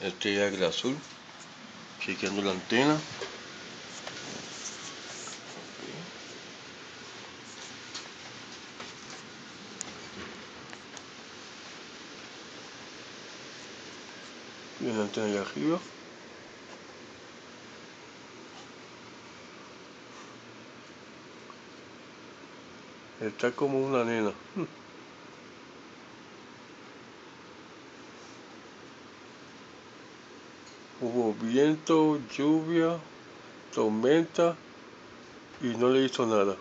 Este es el azul, chequeando la antena. Y la antena allá arriba. Está como una nena. Hubo viento, lluvia, tormenta y no le hizo nada.